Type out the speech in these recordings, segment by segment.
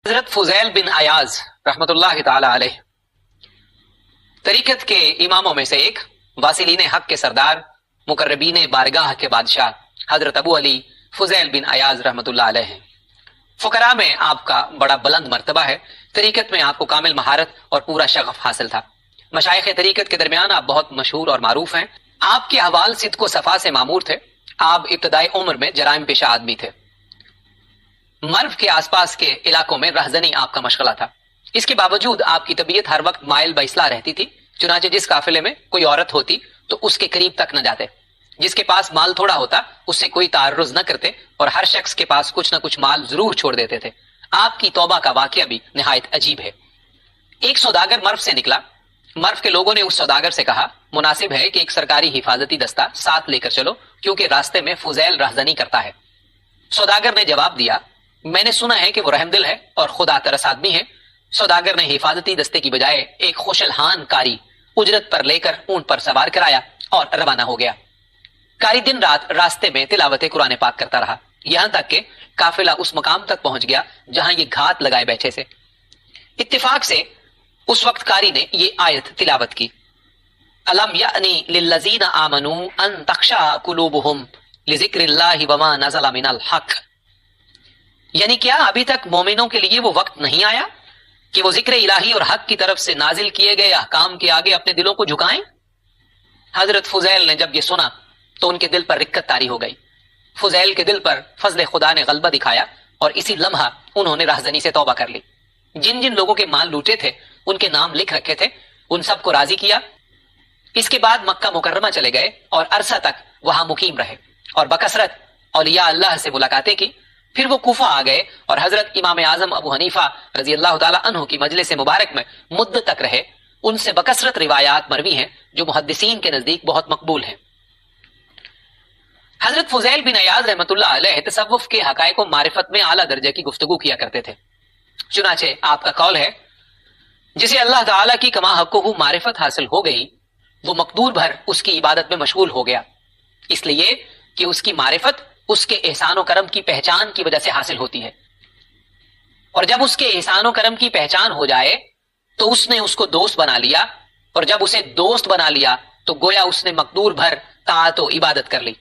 حضرت فضیل بن عیاض رحمت اللہ تعالی علیہ طریقت کے اماموں میں سے ایک، واصلین حق کے سردار، مقربین بارگاہ کے بادشاہ حضرت ابو علی فضیل بن عیاض رحمت اللہ علیہ ہیں۔ فقراء میں آپ کا بڑا بلند مرتبہ ہے، طریقت میں آپ کو کامل مہارت اور پورا شغف حاصل تھا۔ مشائخ طریقت کے درمیان آپ بہت مشہور اور معروف ہیں۔ آپ کے احوال صدق و صفا سے معمور تھے۔ آپ ابتدائی عمر میں جرائم پیشہ آدمی تھے۔ مرو کے آس پاس کے علاقوں میں رہزنی آپ کا مشغلہ تھا۔ اس کے باوجود آپ کی طبیعت ہر وقت مائل باصلاح رہتی تھی، چنانچہ جس قافلے میں کوئی عورت ہوتی تو اس کے قریب تک نہ جاتے، جس کے پاس مال تھوڑا ہوتا اس سے کوئی تعرض نہ کرتے، اور ہر شخص کے پاس کچھ نہ کچھ مال ضرور چھوڑ دیتے تھے۔ آپ کی توبہ کا واقعہ بھی نہایت عجیب ہے۔ ایک سوداگر مرو سے نکلا۔ مرو کے لوگوں نے اس سوداگر سے کہا، مناسب ہے کہ ایک سرکاری حفاظتی دستہ ساتھ لے کر چلو، کیونکہ راستے میں فضیل رہزنی کرتا ہے۔ سوداگر نے جواب دیا، میں نے سنا ہے کہ وہ رحم دل ہے اور خدا ترس آدمی ہے۔ سوداگر نے حفاظتی دستے کی بجائے ایک خوشلحان کاری اجرت پر لے کر اونٹ پر سوار کرایا اور روانہ ہو گیا۔ کاری دن رات راستے میں تلاوت قرآن پاک کرتا رہا، یہاں تک کہ قافلہ اس مقام تک پہنچ گیا جہاں یہ گھات لگائے بیٹھے سے۔ اتفاق سے اس وقت کاری نے یہ آیت تلاوت کی، الم یعنی للذین آمنوا ان تخشع قلوبہم لذکر اللہ وما نزل من الحق، یعنی کیا ابھی تک مومنوں کے لیے وہ وقت نہیں آیا کہ وہ ذکر الہی اور حق کی طرف سے نازل کیے گئے احکام کے آگے اپنے دلوں کو جھکائیں؟ حضرت فضیل نے جب یہ سنا تو ان کے دل پر رکت طاری ہو گئی۔ فضیل کے دل پر فضل خدا نے غلبہ دکھایا اور اسی لمحہ انہوں نے رہزنی سے توبہ کر لی۔ جن جن لوگوں کے مال لوٹے تھے ان کے نام لکھ رکھے تھے، ان سب کو راضی کیا۔ اس کے بعد مکہ مکرمہ چلے گئے اور عرصہ تک وہاں مقیم رہے اور بکثرت اولیاء اللہ سے ملاقاتیں کی۔ پھر وہ کوفہ آ گئے اور حضرت امام اعظم ابو حنیفہ رضی اللہ تعالی عنہ کی مجلس مبارک میں مدت تک رہے۔ ان سے بکثرت روایات مروی ہیں جو محدثین کے نزدیک بہت مقبول ہیں۔ حضرت فضیل بن عیاض رحمت اللہ علیہ تصوف کے حقائق و معرفت میں اعلیٰ درجے کی گفتگو کیا کرتے تھے۔ چنانچہ آپ کا قول ہے، جسے اللہ تعالیٰ کی کما حقہ معرفت حاصل ہو گئی وہ مقدور بھر اس کی عبادت میں مشغول ہو گیا، اس لیے کہ اس کی معرفت اس کے احسان و کرم کی پہچان کی وجہ سے حاصل ہوتی ہے، اور جب اس کے احسان و کرم کی پہچان ہو جائے تو اس نے اس کو دوست بنا لیا، اور جب اسے دوست بنا لیا تو گویا اس نے مقدور بھر طاعت و عبادت کر لی،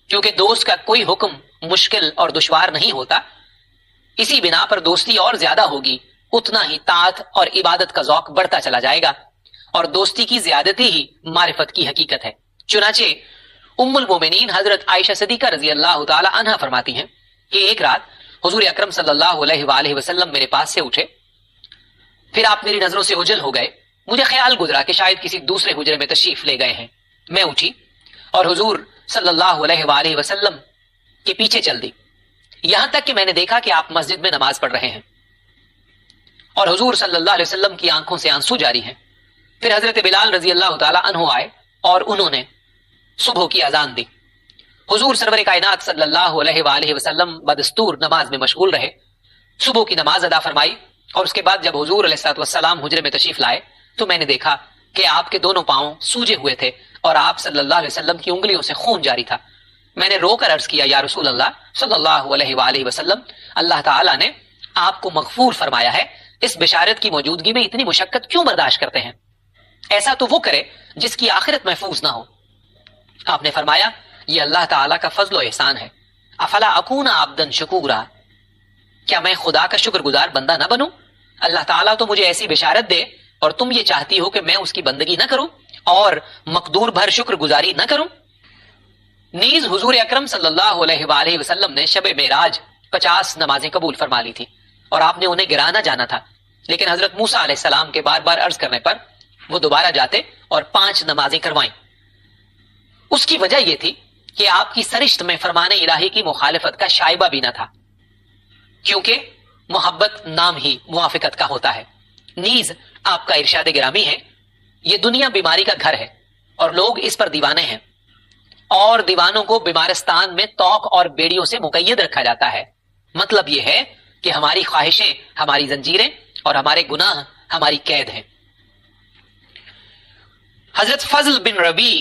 کیونکہ دوست کا کوئی حکم مشکل اور دشوار نہیں ہوتا۔ اسی بنا پر دوستی اور زیادہ ہوگی، اتنا ہی طاعت اور عبادت کا ذوق بڑھتا چلا جائے گا، اور دوستی کی زیادتی ہی معرفت کی حقیقت ہے۔ چنانچہ ام المومنین حضرت عائشہ صدیقہ رضی اللہ تعالی عنہا فرماتی ہیں کہ ایک رات حضور اکرم صلی اللہ علیہ وآلہ وسلم میرے پاس سے اٹھے، پھر آپ میری نظروں سے اوجھل ہو گئے۔ مجھے خیال گزرا کہ شاید کسی دوسرے حجرے میں تشریف لے گئے ہیں۔ میں اٹھی اور حضور صلی اللہ علیہ وآلہ وسلم کے پیچھے چل دی، یہاں تک کہ میں نے دیکھا کہ آپ مسجد میں نماز پڑھ رہے ہیں اور حضور صلی اللہ علیہ وسلم کی آنکھوں سے آنسو جاری ہیں۔ پھر حضرت بلال رضی اللہ تعالی عنہ آئے اور انہوں نے صبح کی اذان دی۔ حضور سرور کائنات صلی اللہ علیہ وآلہ وسلم بدستور نماز میں مشغول رہے، صبح کی نماز ادا فرمائی، اور اس کے بعد جب حضور علیہ الصلوۃ والسلام حجرے میں تشریف لائے تو میں نے دیکھا کہ آپ کے دونوں پاؤں سوجے ہوئے تھے اور آپ صلی اللہ علیہ وسلم کی انگلیوں سے خون جاری تھا۔ میں نے رو کر عرض کیا، یا رسول اللہ صلی اللہ علیہ وآلہ وسلم، اللہ تعالیٰ نے آپ کو مغفور فرمایا ہے، اس بشارت کی موجودگی میں اتنی مشقت کیوں برداشت کرتے ہیں؟ ایسا تو وہ کرے جس کی آخرت محفوظ نہ ہو۔ آپ نے فرمایا، یہ اللہ تعالیٰ کا فضل و احسان ہے، افلا اکون عبدا شکورا، کیا میں خدا کا شکر گزار بندہ نہ بنوں؟ اللہ تعالیٰ تو مجھے ایسی بشارت دے اور تم یہ چاہتی ہو کہ میں اس کی بندگی نہ کروں اور مقدور بھر شکر گزاری نہ کروں۔ نیز حضور اکرم صلی اللہ علیہ وآلہ وسلم نے شب معراج 50 نمازیں قبول فرما لی تھی اور آپ نے انہیں گرانا جانا تھا، لیکن حضرت موسیٰ علیہ السلام کے بار بار عرض کرنے پر وہ دوبارہ جاتے اور 5 نمازیں کروائیں۔ اس کی وجہ یہ تھی کہ آپ کی سرشت میں فرمان الہی کی مخالفت کا شائبہ بھی نہ تھا، کیونکہ محبت نام ہی موافقت کا ہوتا ہے۔ نیز آپ کا ارشاد گرامی ہے، یہ دنیا بیماری کا گھر ہے اور لوگ اس پر دیوانے ہیں، اور دیوانوں کو بیمارستان میں توق اور بیڑیوں سے مقید رکھا جاتا ہے۔ مطلب یہ ہے کہ ہماری خواہشیں ہماری زنجیریں اور ہمارے گناہ ہماری قید ہیں۔ حضرت فضل بن ربی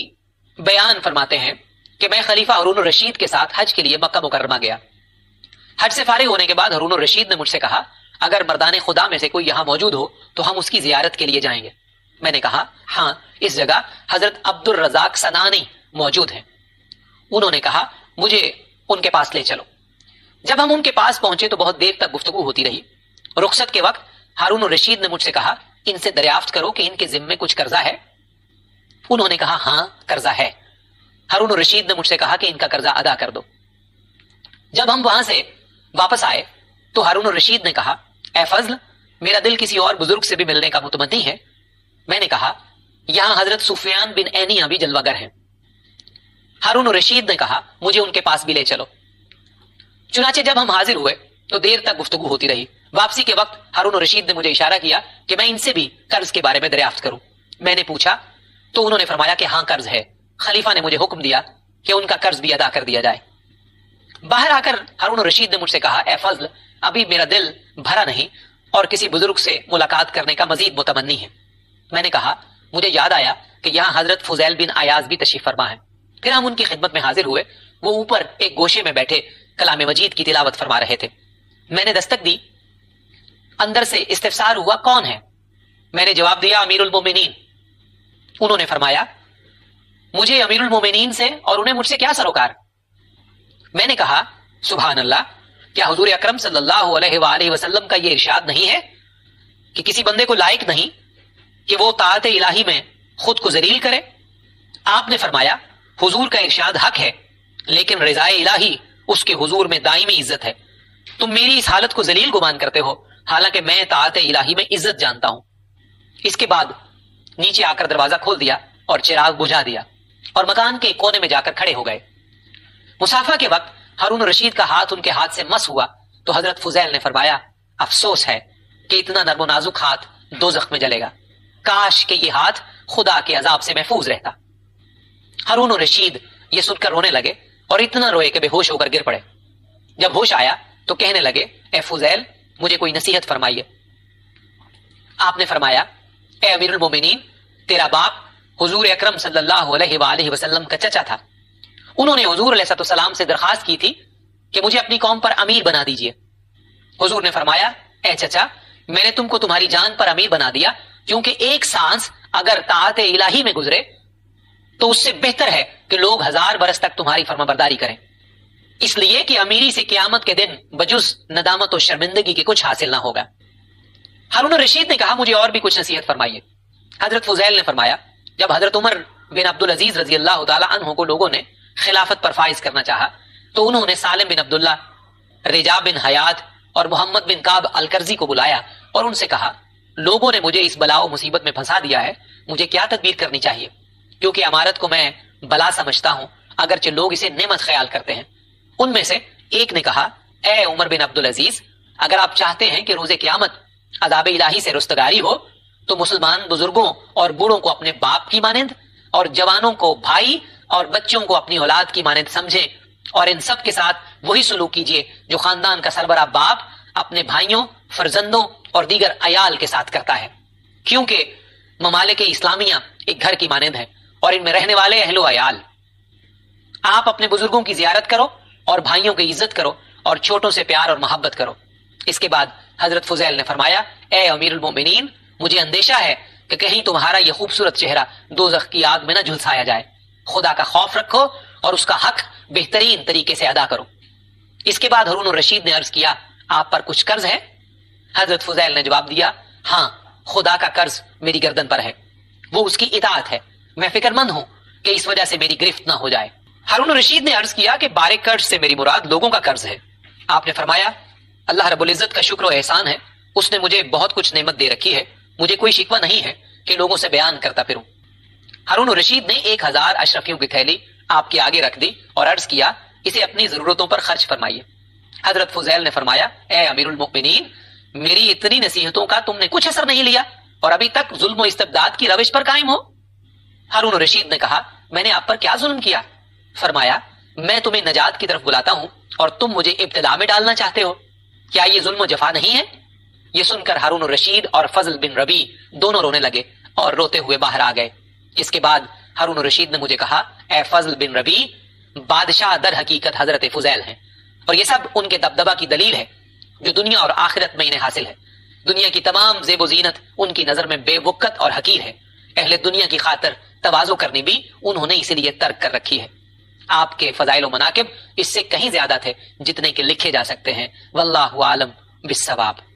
بیان فرماتے ہیں کہ میں خلیفہ ہارون الرشید کے ساتھ حج کے لیے مکہ مکرمہ گیا۔ حج سے فارغ ہونے کے بعد ہارون الرشید نے مجھ سے کہا، اگر مردان خدا میں سے کوئی یہاں موجود ہو تو ہم اس کی زیارت کے لیے جائیں گے۔ میں نے کہا ہاں، اس جگہ حضرت عبد الرزاق سنانی موجود ہیں۔ انہوں نے کہا مجھے ان کے پاس لے چلو۔ جب ہم ان کے پاس پہنچے تو بہت دیر تک گفتگو ہوتی رہی۔ رخصت کے وقت ہارون الرشید نے مجھ سے کہا ان سے دریافت کرو کہ ان کے ذمے کچھ قرضہ ہے۔ انہوں نے کہا ہاں قرضہ ہے۔ ہارون الرشید نے مجھ سے کہا کہ ان کا قرضہ ادا کر دو۔ جب ہم وہاں سے واپس آئے تو ہارون الرشید نے کہا اے فضل، میرا دل کسی اور بزرگ سے بھی ملنے کا متمنی ہے۔ میں نے کہا یہاں حضرت سفیان بن عینیہ بھی جلوہ گر ہیں۔ ہارون الرشید نے کہا مجھے ان کے پاس بھی لے چلو۔ چنانچہ جب ہم حاضر ہوئے تو دیر تک گفتگو ہوتی رہی۔ واپسی کے وقت ہارون الرشید نے مجھے اشارہ کیا کہ میں ان سے بھی قرض کے بارے میں دریافت کروں۔ میں نے پوچھا تو انہوں نے فرمایا کہ ہاں قرض ہے۔ خلیفہ نے مجھے حکم دیا کہ ان کا قرض بھی ادا کر دیا جائے۔ باہر آ کر ہارون الرشید نے مجھ سے کہا اے فضل، ابھی میرا دل بھرا نہیں اور کسی بزرگ سے ملاقات کرنے کا مزید متمنی ہے۔ میں نے کہا مجھے یاد آیا کہ یہاں حضرت فضیل بن عیاض بھی تشریف فرما ہے۔ پھر ہم ان کی خدمت میں حاضر ہوئے۔ وہ اوپر ایک گوشے میں بیٹھے کلام مجید کی تلاوت فرما رہے تھے۔ میں نے دستک دی۔ اندر سے استفسار ہوا کون ہے؟ میں نے جواب دیا امیر المومنین۔ انہوں نے فرمایا مجھے امیر المومنین سے اور انہیں مجھ سے کیا سروکار؟ میں نے کہا سبحان اللہ، کیا حضور اکرم صلی اللہ علیہ وآلہ وسلم کا یہ ارشاد نہیں ہے کہ کسی بندے کو لائق نہیں کہ وہ طاعت الہی میں خود کو ذلیل کرے؟ آپ نے فرمایا حضور کا ارشاد حق ہے، لیکن رضا الہی اس کے حضور میں دائمی عزت ہے۔ تم میری اس حالت کو ذلیل گمان کرتے ہو، حالانکہ میں طاعت الہی میں عزت جانتا ہوں۔ اس کے بعد نیچے آ کر دروازہ کھول دیا اور چراغ بجھا دیا اور مکان کے کونے میں جا کر کھڑے ہو گئے۔ مصافحہ کے وقت ہارون الرشید کا ہاتھ ان کے ہاتھ سے مس ہوا تو حضرت فضیل نے فرمایا افسوس ہے کہ اتنا نرم و نازک ہاتھ دوزخ میں جلے گا، کاش کہ یہ ہاتھ خدا کے عذاب سے محفوظ رہتا۔ ہارون الرشید یہ سن کر رونے لگے اور اتنا روئے کہ بے ہوش ہو کر گر پڑے۔ جب ہوش آیا تو کہنے لگے اے فضیل، مجھے کوئی نصیحت فرمائیے۔ آپ نے فرمایا اے امیر المومنین، تیرا باپ حضور اکرم صلی اللہ علیہ وآلہ وسلم کا چچا تھا۔ انہوں نے حضور علیہ السلام سے درخواست کی تھی کہ مجھے اپنی قوم پر امیر بنا دیجئے۔ حضور نے فرمایا اے چچا، میں نے تم کو تمہاری جان پر امیر بنا دیا، کیونکہ ایک سانس اگر طاعت الہی میں گزرے تو اس سے بہتر ہے کہ لوگ 1000 برس تک تمہاری فرما برداری کریں، اس لیے کہ امیری سے قیامت کے دن بجز ندامت و شرمندگی کے کچھ حاصل نہ ہوگا۔ ہارون الرشید نے کہا مجھے اور بھی کچھ نصیحت فرمائیے۔ حضرت فضیل نے فرمایا جب حضرت عمر بن عبدالعزیز رضی اللہ تعالی عنہ کو لوگوں نے خلافت پر فائز کرنا چاہا تو انہوں نے سالم بن عبداللہ، رجاب بن حیات اور محمد بن کعب الکرزی کو بلایا اور ان سے کہا لوگوں نے مجھے اس بلا و مصیبت میں پھنسا دیا ہے، مجھے کیا تدبیر کرنی چاہیے؟ کیونکہ امارت کو میں بلا سمجھتا ہوں، اگرچہ لوگ اسے نعمت خیال کرتے ہیں۔ ان میں سے ایک نے کہا اے عمر بن عبدالعزیز، اگر آپ چاہتے ہیں کہ روز قیامت عذاب الہی سے رستگاری ہو تو مسلمان بزرگوں اور بوڑھوں کو اپنے باپ کی مانند اور جوانوں کو بھائی اور بچوں کو اپنی اولاد کی مانند سمجھیں، اور ان سب کے ساتھ وہی سلوک کیجیے جو خاندان کا سربراہ باپ اپنے بھائیوں، فرزندوں اور دیگر عیال کے ساتھ کرتا ہے، کیونکہ ممالک اسلامیہ ایک گھر کی مانند ہے اور ان میں رہنے والے اہل و عیال۔ آپ اپنے بزرگوں کی زیارت کرو اور بھائیوں کی عزت کرو اور چھوٹوں سے پیار اور محبت کرو۔ اس کے بعد حضرت فضیل نے فرمایا اے امیر المومنین، مجھے اندیشہ ہے کہ کہیں تمہارا یہ خوبصورت چہرہ دوزخ کی آگ میں نہ جھلسایا جائے۔ خدا کا خوف رکھو اور اس کا حق بہترین طریقے سے ادا کرو۔ اس کے بعد ہارون الرشید نے عرض کیا آپ پر کچھ قرض ہے؟ حضرت فضیل نے جواب دیا ہاں، خدا کا قرض میری گردن پر ہے، وہ اس کی اطاعت ہے، میں فکر مند ہوں کہ اس وجہ سے میری گرفت نہ ہو جائے۔ ہارون الرشید نے عرض کیا کہ بارے قرض سے میری مراد لوگوں کا قرض ہے۔ آپ نے فرمایا اللہ رب العزت کا شکر و احسان ہے، اس نے مجھے بہت کچھ نعمت دے رکھی ہے، مجھے کوئی شکوہ نہیں ہے کہ لوگوں سے بیان کرتا پھروں۔ ہارون الرشید نے 1000 اشرفیوں کی تھیلی آپ کے آگے رکھ دی اور عرض کیا اسے اپنی ضرورتوں پر خرچ فرمائیے۔ حضرت فضیل نے فرمایا اے امیر المؤمنین، میری اتنی نصیحتوں کا تم نے کچھ اثر نہیں لیا اور ابھی تک ظلم و استبداد کی روش پر قائم ہو۔ ہارون الرشید نے کہا میں نے آپ پر کیا ظلم کیا؟ فرمایا میں تمہیں نجات کی طرف بلاتا ہوں اور تم مجھے ابتدا میں ڈالنا چاہتے ہو، کیا یہ ظلم و جفا نہیں ہے؟ یہ سن کر ہارون الرشید اور فضل بن ربی دونوں رونے لگے اور روتے ہوئے باہر آ گئے۔ اس کے بعد ہارون الرشید نے مجھے کہا اے فضل بن ربی، بادشاہ در حقیقت حضرت فضیل ہیں اور یہ سب ان کے دبدبہ کی دلیل ہے۔ جو دنیا اور آخرت میں انہیں حاصل ہے۔ دنیا کی تمام زیب و زینت ان کی نظر میں بے وقت اور حقیر ہے۔ اہل دنیا کی خاطر تواضع کرنی بھی انہوں نے اسی لیے ترک کر رکھی ہے۔ آپ کے فضائل و مناقب اس سے کہیں زیادہ تھے جتنے کہ لکھے جا سکتے ہیں۔ واللہ عالم بالصواب۔